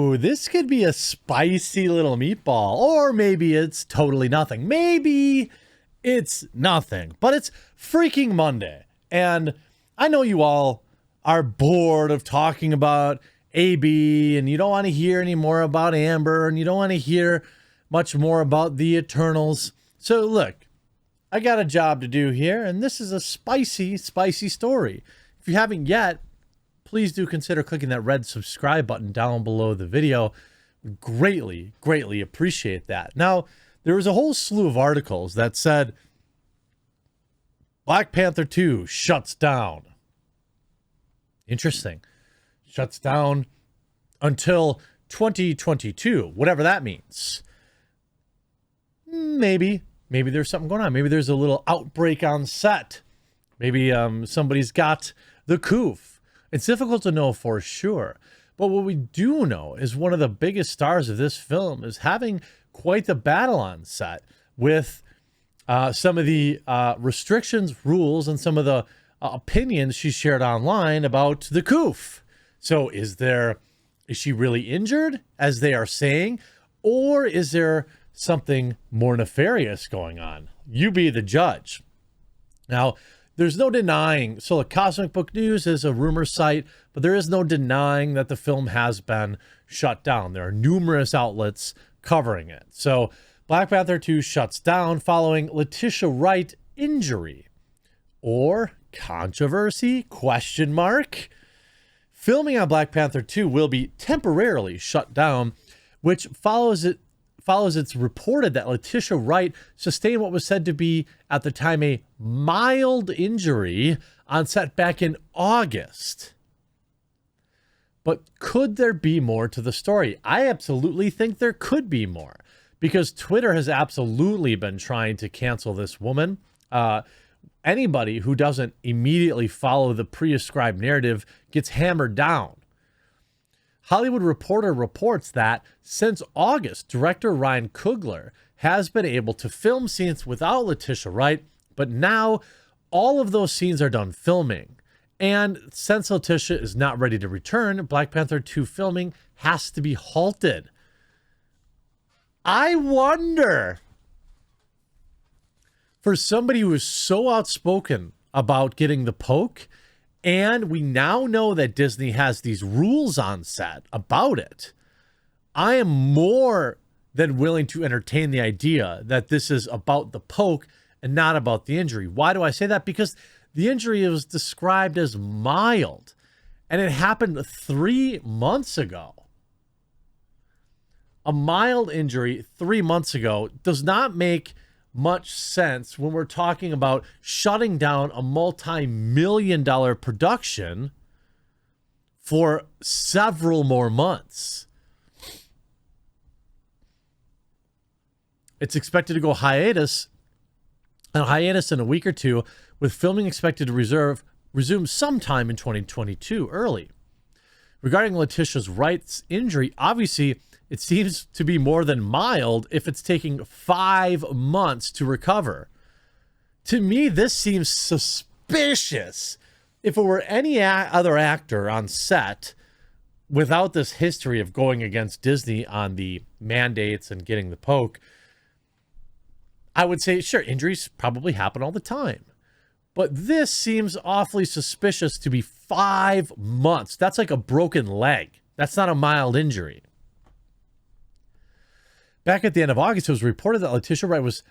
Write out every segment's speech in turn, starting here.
Ooh, this could be a spicy little meatball, or maybe it's totally nothing. Maybe it's nothing, but it's freaking Monday. And I know you all are bored of talking about AB, and you don't want to hear any more about Amber, and you don't want to hear much more about the Eternals. So look, I got a job to do here, and this is a spicy, spicy story. If you haven't yet, please do consider clicking that red subscribe button down below the video. Would greatly, greatly appreciate that. Now, there was a whole slew of articles that said Black Panther 2 shuts down. Interesting. Shuts down until 2022, whatever that means. Maybe there's something going on. Maybe there's a little outbreak on set. Maybe somebody's got the coof. It's difficult to know for sure. But what we do know is one of the biggest stars of this film is having quite the battle on set with some of the restrictions, rules, and some of the opinions she shared online about the coof. So is she really injured, as they are saying, or is there something more nefarious going on? You be the judge. Now, there's no denying, so the Cosmic Book News is a rumor site, but there is no denying that the film has been shut down. There are numerous outlets covering it. So Black Panther 2 shuts down following Letitia Wright injury or controversy, question mark. Filming on Black Panther 2 will be temporarily shut down, which follows it's reported that Letitia Wright sustained what was said to be, at the time, a mild injury on set back in August. But could there be more to the story? I absolutely think there could be more, because Twitter has absolutely been trying to cancel this woman. Anybody who doesn't immediately follow the pre-ascribed narrative gets hammered down. Hollywood Reporter reports that since August, director Ryan Coogler has been able to film scenes without Letitia Wright, but now all of those scenes are done filming. And since Letitia is not ready to return, Black Panther 2 filming has to be halted. I wonder, for somebody who is so outspoken about getting the poke, and we now know that Disney has these rules on set about it, I am more than willing to entertain the idea that this is about the poke and not about the injury. Why do I say that? Because the injury was described as mild, and it happened 3 months ago. A mild injury 3 months ago does not make much sense when we're talking about shutting down a multi-million-dollar production for several more months. It's expected to go hiatus in a week or two, with filming expected to resume sometime in 2022 early. Regarding Letitia's Wright's injury, obviously it seems to be more than mild if it's taking 5 months to recover. To me, this seems suspicious. If it were any other actor on set without this history of going against Disney on the mandates and getting the poke, I would say, sure, injuries probably happen all the time. But this seems awfully suspicious to be 5 months. That's like a broken leg. That's not a mild injury. Back at the end of August, it was reported that Letitia Wright was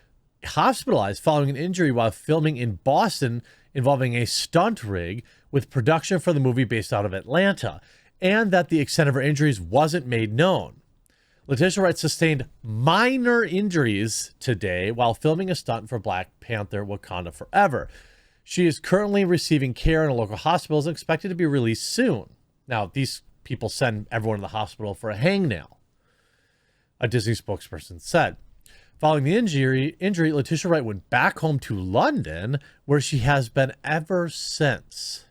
hospitalized following an injury while filming in Boston involving a stunt rig with production for the movie based out of Atlanta, and that the extent of her injuries wasn't made known. Letitia Wright sustained minor injuries today while filming a stunt for Black Panther: Wakanda Forever. She is currently receiving care in a local hospital and expected to be released soon. Now, these people send everyone to the hospital for a hangnail, a Disney spokesperson said. Following the injury, Letitia Wright went back home to London, where she has been ever since.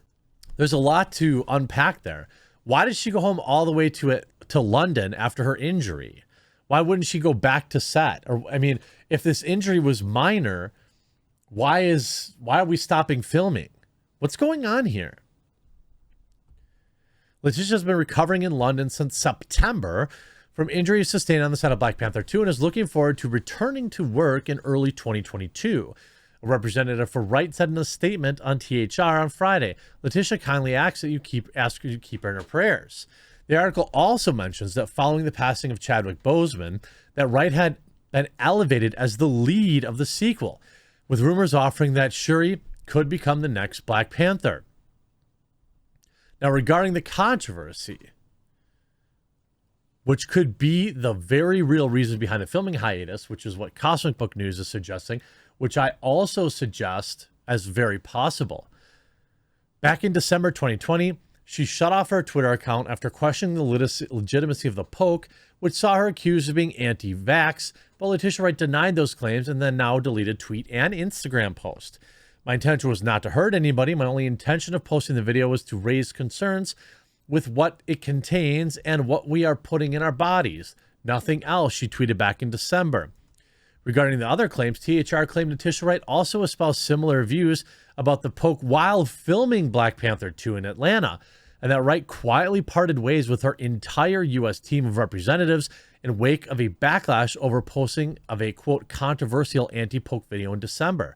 There's a lot to unpack there. Why did she go home all the way to London after her injury? Why wouldn't she go back to set? Or, I mean, if this injury was minor, why are we stopping filming? What's going on here? Letitia's been recovering in London since September from injuries sustained on the set of Black Panther 2 and is looking forward to returning to work in early 2022. A representative for Wright said in a statement on THR on Friday, Letitia kindly asks that you keep her in her prayers. The article also mentions that following the passing of Chadwick Boseman, that Wright had been elevated as the lead of the sequel, with rumors offering that Shuri could become the next Black Panther. Now, regarding the controversy, which could be the very real reason behind the filming hiatus, which is what Cosmic Book News is suggesting, which I also suggest as very possible. Back in December 2020, she shut off her Twitter account after questioning the legitimacy of the poke, which saw her accused of being anti-vax, but Letitia Wright denied those claims and then now deleted tweet and Instagram post. My intention was not to hurt anybody. My only intention of posting the video was to raise concerns with what it contains and what we are putting in our bodies. Nothing else, she tweeted back in December. Regarding the other claims, THR claimed Letitia Wright also espoused similar views about the poke while filming Black Panther 2 in Atlanta, and that Wright quietly parted ways with her entire U.S. team of representatives in wake of a backlash over posting of a, quote, controversial anti-poke video in December.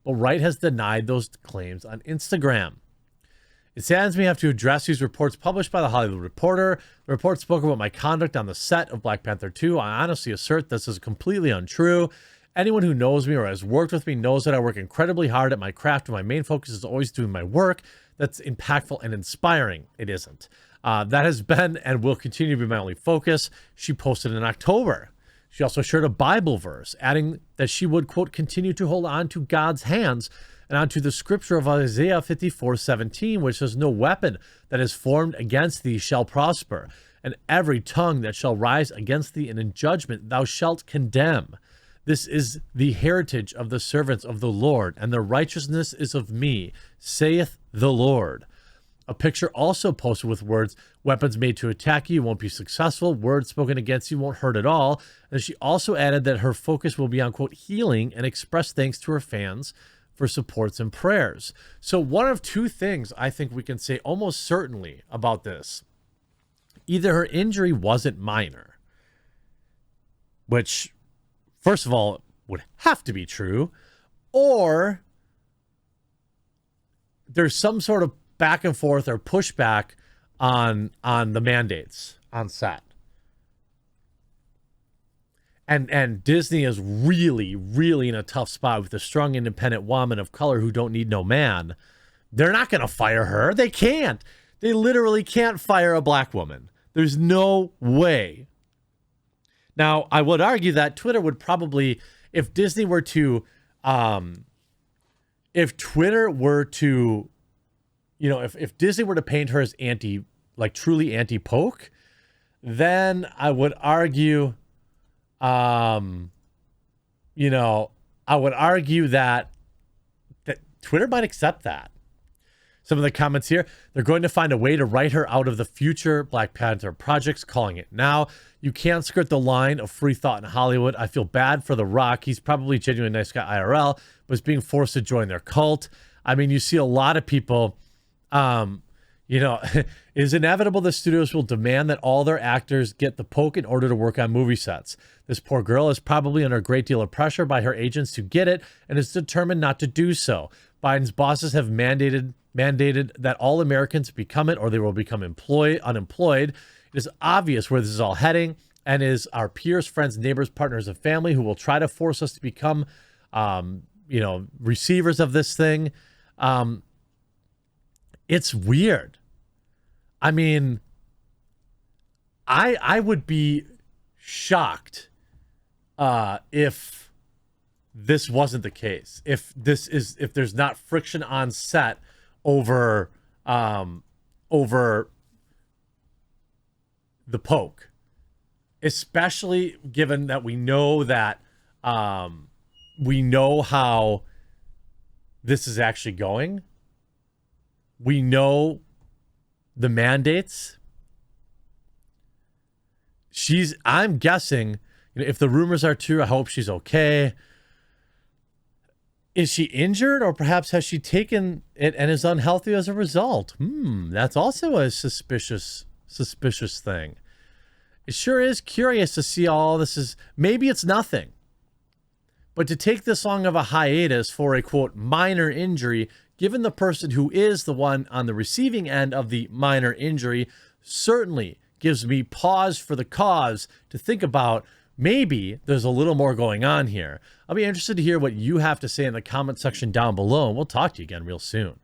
But Wright has denied those claims on Instagram. It saddens me to have to address these reports published by The Hollywood Reporter. The report spoke about my conduct on the set of Black Panther 2. I honestly assert this is completely untrue. Anyone who knows me or has worked with me knows that I work incredibly hard at my craft, and my main focus is always doing my work that's impactful and inspiring. It isn't. That has been and will continue to be my only focus. She posted in October. She also shared a Bible verse, adding that she would, quote, continue to hold on to God's hands and onto the scripture of Isaiah 54:17, which says, no weapon that is formed against thee shall prosper, and every tongue that shall rise against thee in judgment thou shalt condemn. This is the heritage of the servants of the Lord, and the righteousness is of me, saith the Lord. A picture also posted with words, weapons made to attack you won't be successful, words spoken against you won't hurt at all. And she also added that her focus will be on, quote, healing, and express thanks to her fans for supports and prayers. So one of two things I think we can say almost certainly about this. Either her injury wasn't minor, which, first of all, would have to be true, or there's some sort of back and forth or pushback on the mandates on set. And Disney is really, really in a tough spot with a strong, independent woman of color who don't need no man. They're not going to fire her. They can't. They literally can't fire a black woman. There's no way. Now, I would argue that Twitter would probably, if Disney were to, if Twitter were to, you know, if Disney were to paint her as truly anti-poke, then I would argue, I would argue that Twitter might accept that. Some of the comments here, they're going to find a way to write her out of the future Black Panther projects, calling it now. You can't skirt the line of free thought in Hollywood. I feel bad for The Rock. He's probably a genuinely nice guy IRL, but is being forced to join their cult. I mean, you see a lot of people, it is inevitable the studios will demand that all their actors get the poke in order to work on movie sets. This poor girl is probably under a great deal of pressure by her agents to get it and is determined not to do so. Biden's bosses have mandated that all Americans become it or they will become unemployed. It is obvious where this is all heading and is our peers, friends, neighbors, partners, and family who will try to force us to become, receivers of this thing. It's weird. I mean, I would be shocked if this wasn't the case. If there's not friction on set over the poke, especially given that we know how this is actually going. We know the mandates. I'm guessing, if the rumors are true, I hope she's okay. Is she injured, or perhaps has she taken it and is unhealthy as a result? That's also a suspicious thing. It sure is curious to see all this is. Maybe it's nothing. But to take this long of a hiatus for a, quote, minor injury, given the person who is the one on the receiving end of the minor injury, certainly gives me pause for the cause to think about maybe there's a little more going on here. I'll be interested to hear what you have to say in the comment section down below, and we'll talk to you again real soon.